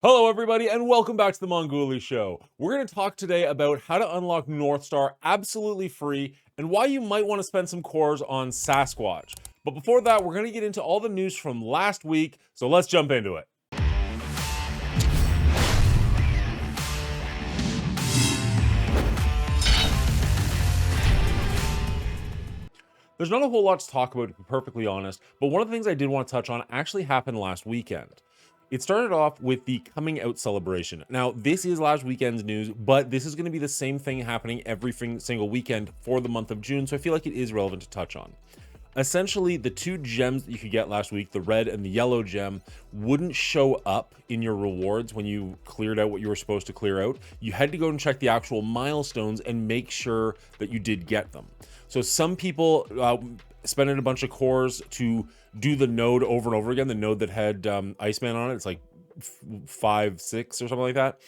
Hello, everybody, and welcome back to the Mongooli Show. We're going to talk today about how to unlock Northstar absolutely free and why you might want to spend some cores on Sasquatch. But before that, we're going to get into all the news from last week, so let's jump into it. There's not a whole lot to talk about, to be perfectly honest, but one of the things I did want to touch on actually happened last weekend. It started off with the coming out celebration. Now, this is last weekend's news, but this is going to be the same thing happening every single weekend for the month of June, so I feel like it is relevant to touch on. Essentially, the two gems that you could get last week, the red and the yellow gem, wouldn't show up in your rewards when you cleared out what you were supposed to clear out. You had to go and check the actual milestones and make sure that you did get them. So some people spending a bunch of cores to do the node over and over again, the node that had Iceman on it. It's like 5, 6 or something like that.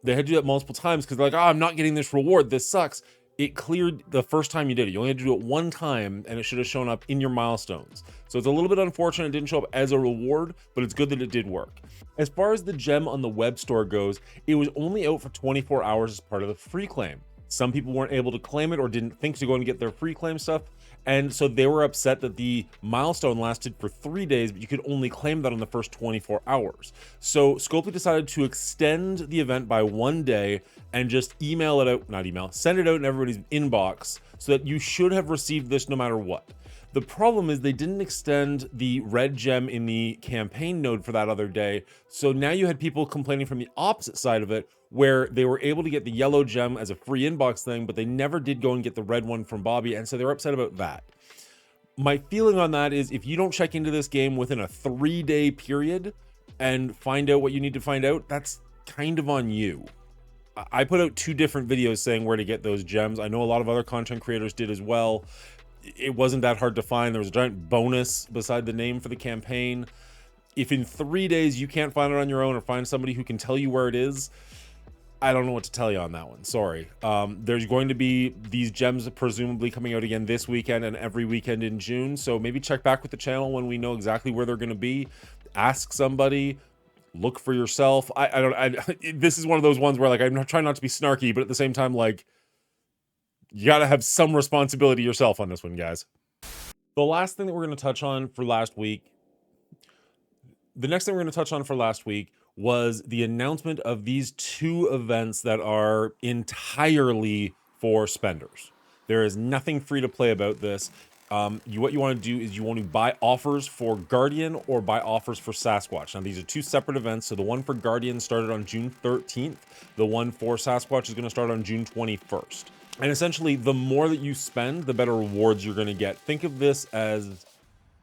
They had to do that multiple times because they're like, oh, I'm not getting this reward. This sucks. It cleared the first time you did it. You only had to do it one time and it should have shown up in your milestones. So it's a little bit unfortunate it didn't show up as a reward, but it's good that it did work. As far as the gem on the web store goes, it was only out for 24 hours as part of the free claim. Some people weren't able to claim it or didn't think to go and get their free claim stuff. And so they were upset that the milestone lasted for 3 days, but you could only claim that on the first 24 hours. So Scopely decided to extend the event by 1 day and just send it out in everybody's inbox so that you should have received this no matter what. The problem is they didn't extend the red gem in the campaign node for that other day. So now you had people complaining from the opposite side of it, where they were able to get the yellow gem as a free inbox thing, but they never did go and get the red one from Bobby. And so they were upset about that. My feeling on that is if you don't check into this game within a 3-day period and find out what you need to find out, that's kind of on you. I put out 2 different videos saying where to get those gems. I know a lot of other content creators did as well. It wasn't that hard to find. There was a giant bonus beside the name for the campaign. If in 3 days you can't find it on your own or find somebody who can tell you where it is, I don't know what to tell you on that one. Sorry. There's going to be these gems presumably coming out again this weekend and every weekend in June. So maybe check back with the channel when we know exactly where they're going to be. Ask somebody. Look for yourself. This is one of those ones where, like, I'm trying not to be snarky, but at the same time, like, you got to have some responsibility yourself on this one, guys. The last thing that we're going to touch on for last week, was the announcement of these 2 events that are entirely for spenders. There is nothing free to play about this. What you want to do is you want to buy offers for Guardian or buy offers for Sasquatch. Now, these are 2 separate events. So the one for Guardian started on June 13th. The one for Sasquatch is going to start on June 21st. And essentially, the more that you spend, the better rewards you're going to get. Think of this as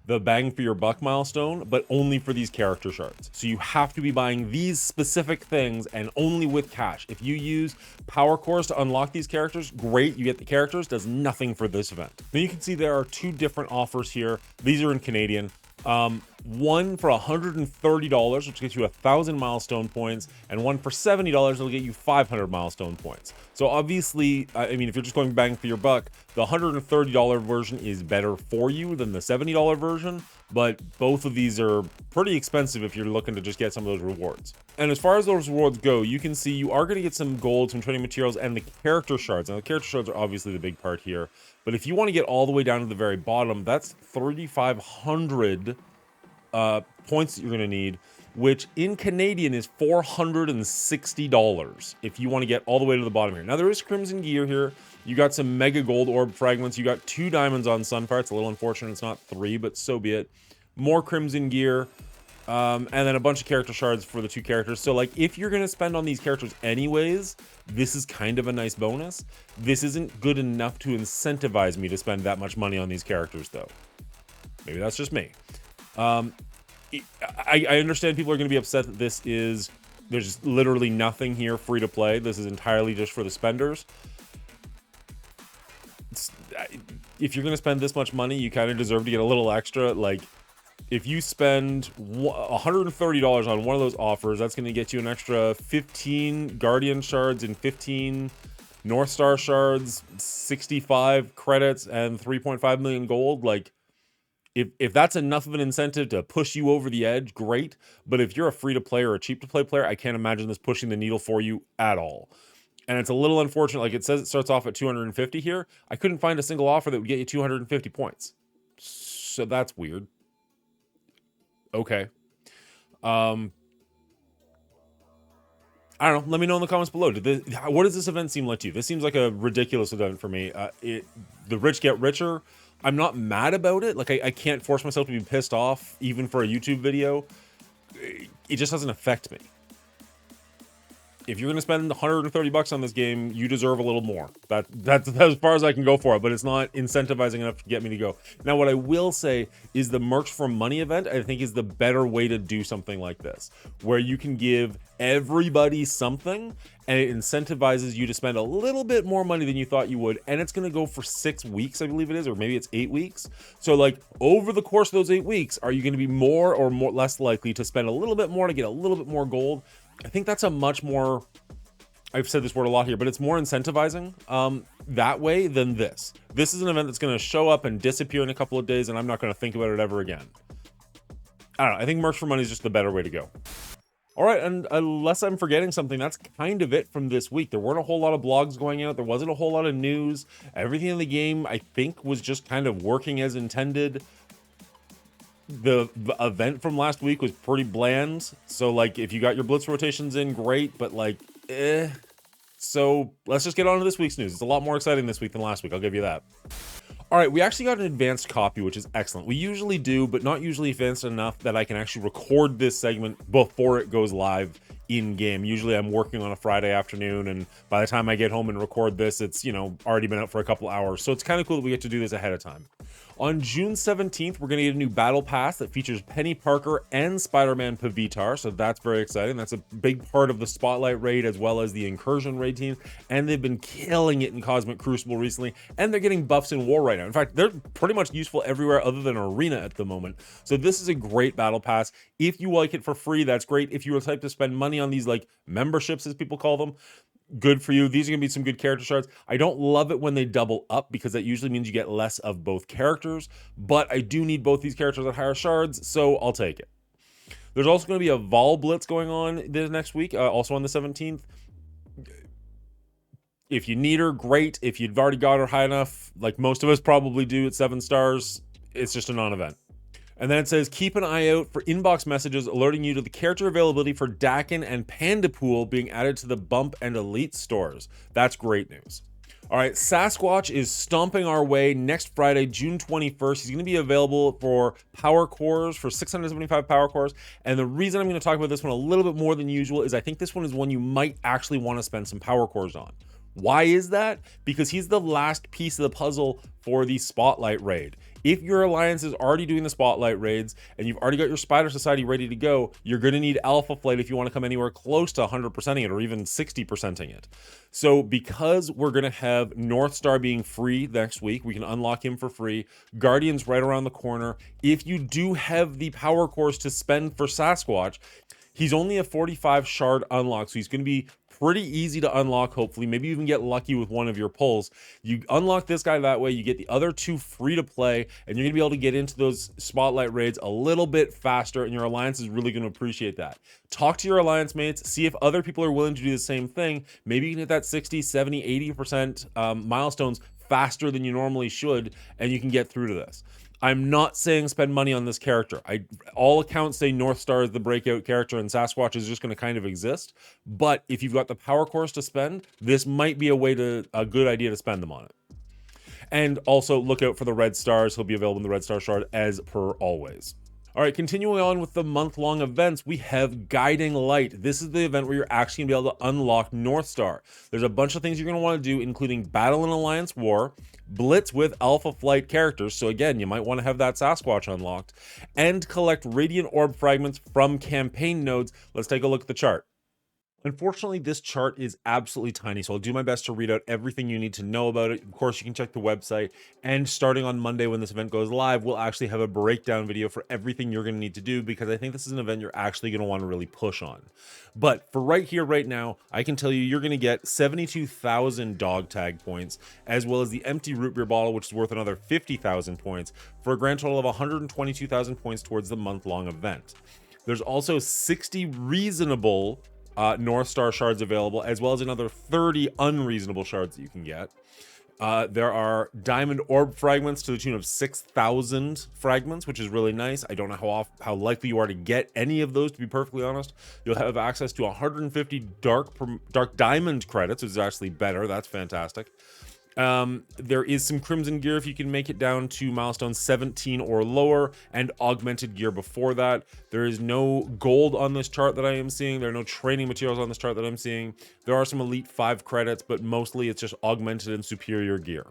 the bang for your buck milestone, but only for these character shards. So you have to be buying these specific things and only with cash. If you use power cores to unlock these characters, great, you get the characters, does nothing for this event. Now you can see there are 2 different offers here. These are in Canadian. One for $130, which gets you 1,000 milestone points, and one for $70 that'll get you 500 milestone points. So obviously, I mean, if you're just going bang for your buck, the $130 version is better for you than the $70 version, but both of these are pretty expensive if you're looking to just get some of those rewards. And as far as those rewards go, you can see you are going to get some gold, some training materials, and the character shards. Now, the character shards are obviously the big part here, but if you want to get all the way down to the very bottom, that's 3,500 points that you're going to need, which in Canadian is $460 if you want to get all the way to the bottom here. Now, there is crimson gear here. You got some mega gold orb fragments. You got 2 diamonds on Sunfire. It's a little unfortunate it's not 3, but so be it. More crimson gear, and then a bunch of character shards for the 2 characters. So, like, if you're going to spend on these characters anyways, this is kind of a nice bonus. This isn't good enough to incentivize me to spend that much money on these characters, though. Maybe that's just me. I understand people are going to be upset that there's literally nothing here free to play. This is entirely just for the spenders. If you're going to spend this much money, you kind of deserve to get a little extra. Like, if you spend $130 on one of those offers, that's going to get you an extra 15 Guardian shards and 15 Northstar shards, 65 credits, and 3.5 million gold. Like, If that's enough of an incentive to push you over the edge, great. But if you're a free-to-play or a cheap-to-play player, I can't imagine this pushing the needle for you at all. And it's a little unfortunate. Like, it says it starts off at 250 here. I couldn't find a single offer that would get you 250 points. So that's weird. Okay. I don't know. Let me know in the comments below. What does this event seem like to you? This seems like a ridiculous event for me. The rich get richer. I'm not mad about it. Like, I can't force myself to be pissed off, even for a YouTube video. It just doesn't affect me. If you're going to spend 130 bucks on this game, you deserve a little more. That's as far as I can go for it, but it's not incentivizing enough to get me to go. Now, what I will say is the Merch for Money event, I think, is the better way to do something like this, where you can give everybody something, and it incentivizes you to spend a little bit more money than you thought you would, and it's going to go for 6 weeks, I believe it is, or maybe it's 8 weeks. So, like, over the course of those 8 weeks, are you going to be more or less likely to spend a little bit more to get a little bit more gold? I think that's a much more, I've said this word a lot here, but it's more incentivizing that way than this. This is an event that's going to show up and disappear in a couple of days, and I'm not going to think about it ever again. I don't know. I think Merch for Money is just the better way to go. All right, and unless I'm forgetting something, that's kind of it from this week. There weren't a whole lot of blogs going out. There wasn't a whole lot of news. Everything in the game, I think, was just kind of working as intended. The event from last week was pretty bland. So, like, if you got your blitz rotations in, great, but, like, So let's just get on to this week's news. It's a lot more exciting this week than last week, I'll give you that. All right, we actually got an advanced copy, which is excellent. We usually do, but not usually advanced enough that I can actually record this segment before it goes live in-game. Usually I'm working on a Friday afternoon, and by the time I get home and record this, it's, you know, already been out for a couple hours. So it's kind of cool that we get to do this ahead of time. On June 17th, we're going to get a new battle pass that features Penny Parker and Spider-Man Pavitar, so that's very exciting. That's a big part of the Spotlight raid as well as the Incursion raid team, and they've been killing it in Cosmic Crucible recently, and they're getting buffs in War right now. In fact, they're pretty much useful everywhere other than Arena at the moment, so this is a great battle pass. If you like it for free, that's great. If you were the type to spend money on these, like, memberships, as people call them, good for you. These are going to be some good character shards. I don't love it when they double up because that usually means you get less of both characters, but I do need both these characters at higher shards, so I'll take it. There's also going to be a Vol Blitz going on this next week, also on the 17th. If you need her, great. If you've already got her high enough, like most of us probably do at 7 stars, it's just a non-event. And then it says, keep an eye out for inbox messages alerting you to the character availability for Dakin and Pandapool being added to the Bump and Elite stores. That's great news. All right, Sasquatch is stomping our way next Friday, June 21st. He's going to be available for power cores, for 675 power cores. And the reason I'm going to talk about this one a little bit more than usual is I think this one is one you might actually want to spend some power cores on. Why is that? Because he's the last piece of the puzzle for the Spotlight raid. If your alliance is already doing the Spotlight raids and you've already got your Spider Society ready to go, you're going to need Alpha Flight if you want to come anywhere close to 100%ing it or even 60%ing it. So because we're going to have Northstar being free next week, we can unlock him for free. Guardian's right around the corner. If you do have the power cores to spend for Sasquatch, he's only a 45 shard unlock, so he's going to be pretty easy to unlock, hopefully. Maybe you even get lucky with one of your pulls. You unlock this guy that way, you get the other two free to play, and you're going to be able to get into those Spotlight raids a little bit faster, and your alliance is really going to appreciate that. Talk to your alliance mates, see if other people are willing to do the same thing. Maybe you can hit that 60, 70, 80% milestones faster than you normally should, and you can get through to this. I'm not saying spend money on this character. All accounts say Northstar is the breakout character and Sasquatch is just going to kind of exist. But if you've got the power cores to spend, this might be a good idea to spend them on it. And also look out for the red stars. He'll be available in the red star shard as per always. All right, continuing on with the month-long events, we have Guiding Light. This is the event where you're actually going to be able to unlock Northstar. There's a bunch of things you're going to want to do, including Battle in Alliance War, Blitz with Alpha Flight characters, so again, you might want to have that Sasquatch unlocked, and collect Radiant Orb fragments from campaign nodes. Let's take a look at the chart. Unfortunately, this chart is absolutely tiny, so I'll do my best to read out everything you need to know about it. Of course, you can check the website, and starting on Monday when this event goes live, we'll actually have a breakdown video for everything you're going to need to do, because I think this is an event you're actually going to want to really push on. But for right here, right now, I can tell you you're going to get 72,000 dog tag points, as well as the empty root beer bottle, which is worth another 50,000 points, for a grand total of 122,000 points towards the month-long event. There's also 60 reasonable Northstar shards available, as well as another 30 unreasonable shards that you can get. There are diamond orb fragments to the tune of 6,000 fragments, which is really nice. I don't know how likely you are to get any of those, to be perfectly honest. You'll have access to 150 dark diamond credits, which is actually better. That's fantastic. There is some crimson gear if you can make it down to milestone 17 or lower, and augmented gear before that. There is no gold on this chart that I am seeing. There are no training materials on this chart that I'm seeing. There are some elite 5 credits, but mostly it's just augmented and superior gear.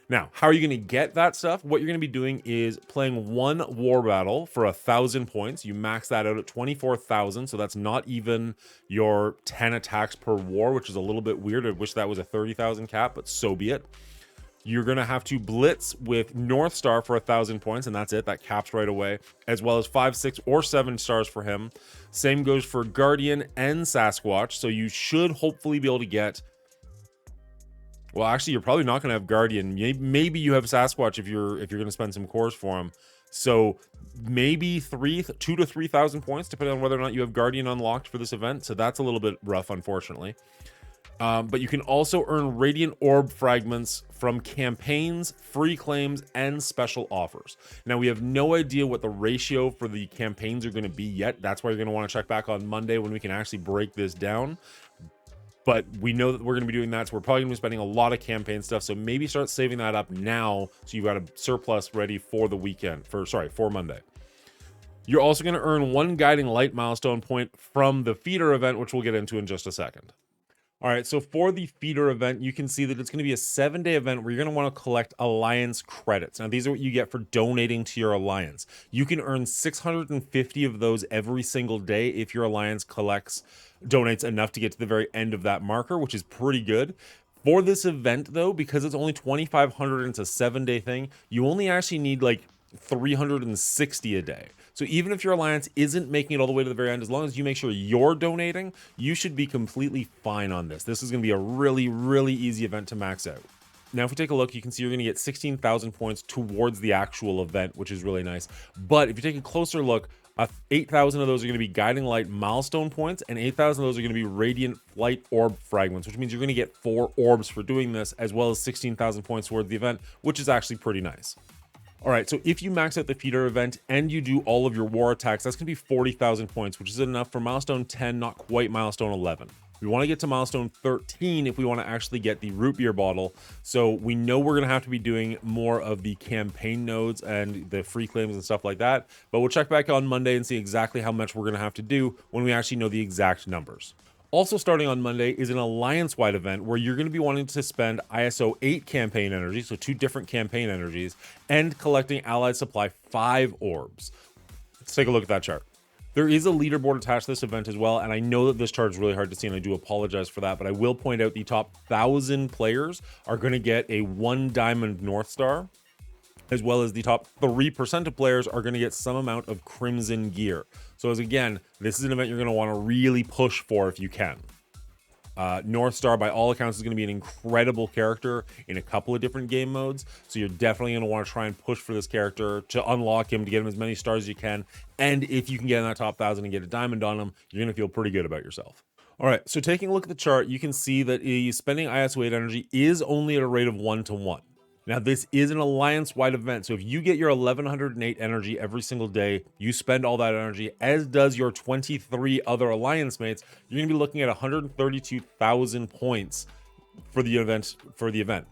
Now, how are you going to get that stuff? What you're going to be doing is playing one war battle for 1,000 points. You max that out at 24,000, so that's not even your 10 attacks per war, which is a little bit weird. I wish that was a 30,000 cap, but so be it. You're going to have to blitz with Northstar for 1,000 points, and that's it. That caps right away, as well as 5, 6, or 7 stars for him. Same goes for Guardian and Sasquatch, so you should hopefully be able to get... Well, actually, you're probably not going to have Guardian. Maybe you have Sasquatch if you're going to spend some cores for him. So maybe 2,000 to 3,000 points, depending on whether or not you have Guardian unlocked for this event. So that's a little bit rough, unfortunately. But you can also earn Radiant Orb fragments from campaigns, free claims, and special offers. Now, we have no idea what the ratio for the campaigns are going to be yet. That's why you're going to want to check back on Monday when we can actually break this down. But we know that we're going to be doing that, so we're probably going to be spending a lot of campaign stuff. So maybe start saving that up now, so you've got a surplus ready for the weekend, for Monday. You're also going to earn 1 guiding light milestone point from the feeder event, which we'll get into in just a second. All right, so for the feeder event, you can see that it's going to be a 7-day event where you're going to want to collect alliance credits. Now, these are what you get for donating to your alliance. You can earn 650 of those every single day if your alliance donates enough to get to the very end of that marker, which is pretty good. For this event, though, because it's only 2,500 and it's a 7-day thing, you only actually need like 360 a day. So even if your alliance isn't making it all the way to the very end, as long as you make sure you're donating, you should be completely fine on this. This is going to be a really, really easy event to max out. Now, if we take a look, you can see you're going to get 16,000 points towards the actual event, which is really nice. But if you take a closer look, 8,000 of those are going to be Guiding Light milestone points, and 8,000 of those are going to be Radiant Flight Orb fragments, which means you're going to get 4 orbs for doing this, as well as 16,000 points towards the event, which is actually pretty nice. All right, so if you max out the feeder event and you do all of your war attacks, that's going to be 40,000 points, which is enough for milestone 10, not quite milestone 11. We want to get to milestone 13 if we want to actually get the root beer bottle. So we know we're going to have to be doing more of the campaign nodes and the free claims and stuff like that. But we'll check back on Monday and see exactly how much we're going to have to do when we actually know the exact numbers. Also starting on Monday is an alliance-wide event where you're going to be wanting to spend ISO 8 campaign energy, so 2 different campaign energies, and collecting allied supply 5 orbs. Let's take a look at that chart. There is a leaderboard attached to this event as well, and I know that this chart is really hard to see, and I do apologize for that, but I will point out the top 1,000 players are going to get a 1 diamond Northstar, as well as the top 3% of players are going to get some amount of crimson gear. So as again, this is an event you're going to want to really push for if you can. Northstar, by all accounts, is going to be an incredible character in a couple of different game modes. So you're definitely going to want to try and push for this character to unlock him, to get him as many stars as you can. And if you can get in that top 1,000 and get a diamond on him, you're going to feel pretty good about yourself. All right, so taking a look at the chart, you can see that spending ISO 8 energy is only at a rate of 1-to-1. Now, this is an alliance-wide event, so if you get your 1,108 energy every single day, you spend all that energy, as does your 23 other alliance mates, you're going to be looking at 132,000 points for the event.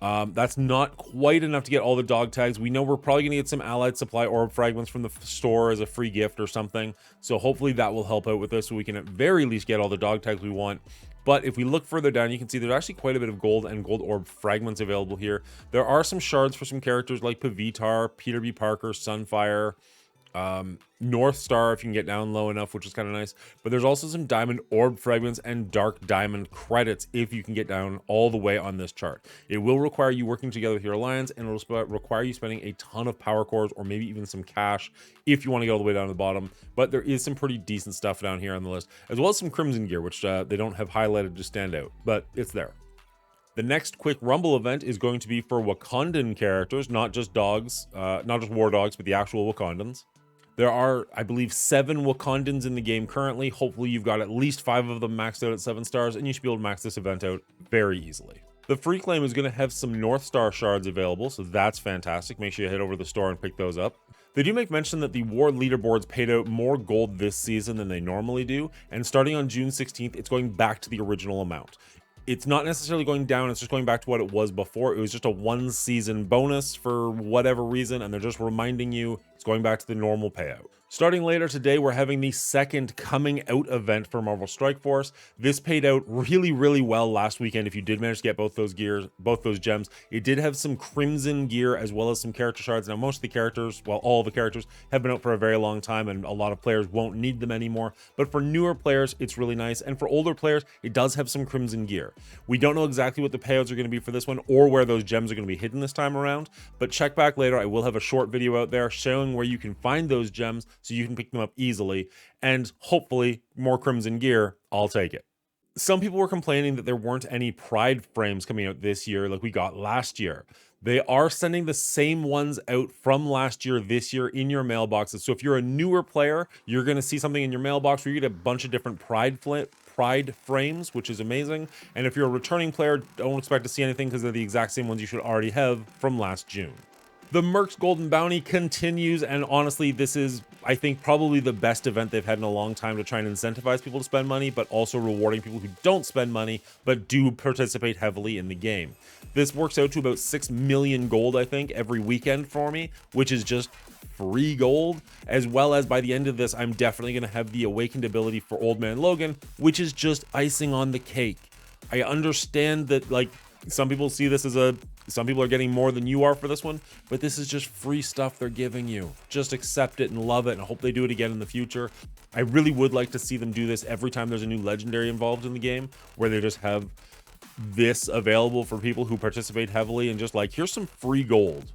That's not quite enough to get all the dog tags. We know we're probably going to get some allied supply orb fragments from the store as a free gift or something, so hopefully that will help out with this, so we can at very least get all the dog tags we want. But if we look further down, you can see there's actually quite a bit of gold and gold orb fragments available here. There are some shards for some characters like Pavitar, Peter B. Parker, Sunfire, Northstar if you can get down low enough, which is kind of nice. But there's also some diamond orb fragments and dark diamond credits if you can get down all the way on this chart. It will require you working together with your alliance, and it'll require you spending a ton of power cores or maybe even some cash if you want to get all the way down to the bottom. But there is some pretty decent stuff down here on the list, as well as some crimson gear, which they don't have highlighted to stand out, but it's there. The next quick rumble event is going to be for Wakandan characters, not just dogs, not just war dogs, but the actual Wakandans. There are, I believe, 7 Wakandans in the game currently. Hopefully you've got at least 5 of them maxed out at 7 stars, and you should be able to max this event out very easily. The free claim is going to have some Northstar shards available, so that's fantastic. Make sure you head over to the store and pick those up. They do make mention that the war leaderboards paid out more gold this season than they normally do, and starting on June 16th, it's going back to the original amount. It's not necessarily going down, it's just going back to what it was before. It was just a 1 season bonus for whatever reason, and they're just reminding you it's going back to the normal payout. Starting later today, we're having the second coming out event for Marvel Strike Force. This paid out really, really well last weekend if you did manage to get both those gems. It did have some crimson gear as well as some character shards. Now, most of the characters, well, all the characters have been out for a very long time, and a lot of players won't need them anymore. But for newer players, it's really nice. And for older players, it does have some crimson gear. We don't know exactly what the payouts are going to be for this one or where those gems are going to be hidden this time around, but check back later. I will have a short video out there showing where you can find those gems so you can pick them up easily, and hopefully more crimson gear. I'll take it. Some people were complaining that there weren't any pride frames coming out this year like we got last year. They are sending the same ones out from last year this year in your mailboxes. So if you're a newer player, you're going to see something in your mailbox where you get a bunch of different pride frames, which is amazing. And if you're a returning player, don't expect to see anything because they're the exact same ones you should already have from last June. The Merc's Golden Bounty continues, and honestly, this is, I think, probably the best event they've had in a long time to try and incentivize people to spend money, but also rewarding people who don't spend money, but do participate heavily in the game. This works out to about 6 million gold, I think, every weekend for me, which is just free gold, as well as by the end of this, I'm definitely going to have the Awakened ability for Old Man Logan, which is just icing on the cake. I understand that, like, some people see this as some people are getting more than you are for this one, but this is just free stuff they're giving you. Just accept it and love it, and I hope they do it again in the future. I really would like to see them do this every time there's a new legendary involved in the game, where they just have this available for people who participate heavily and just like, here's some free gold.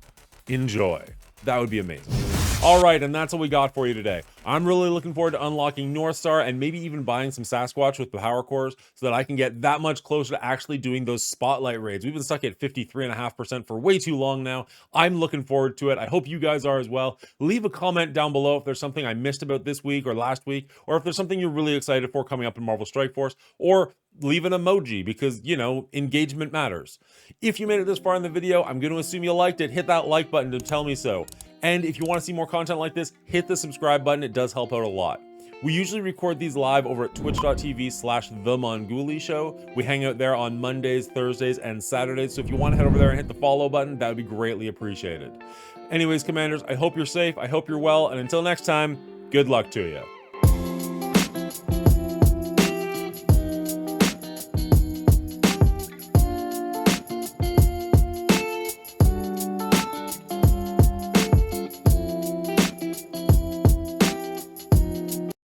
Enjoy. That would be amazing. All right, and that's what we got for you today. I'm really looking forward to unlocking Northstar and maybe even buying some Sasquatch with the power cores so that I can get that much closer to actually doing those spotlight raids. We've been stuck at 53.5% for way too long now. I'm looking forward to it. I hope you guys are as well. Leave a comment down below if there's something I missed about this week or last week, or if there's something you're really excited for coming up in Marvel Strike Force, or leave an emoji because, you know, engagement matters. If you made it this far in the video, I'm going to assume you liked it. Hit that like button to tell me so. And if you want to see more content like this, hit the subscribe button. It does help out a lot. We usually record these live over at twitch.tv/The Mongooli Show. We hang out there on Mondays, Thursdays, and Saturdays. So if you want to head over there and hit the follow button, that would be greatly appreciated. Anyways, Commanders, I hope you're safe. I hope you're well. And until next time, good luck to you.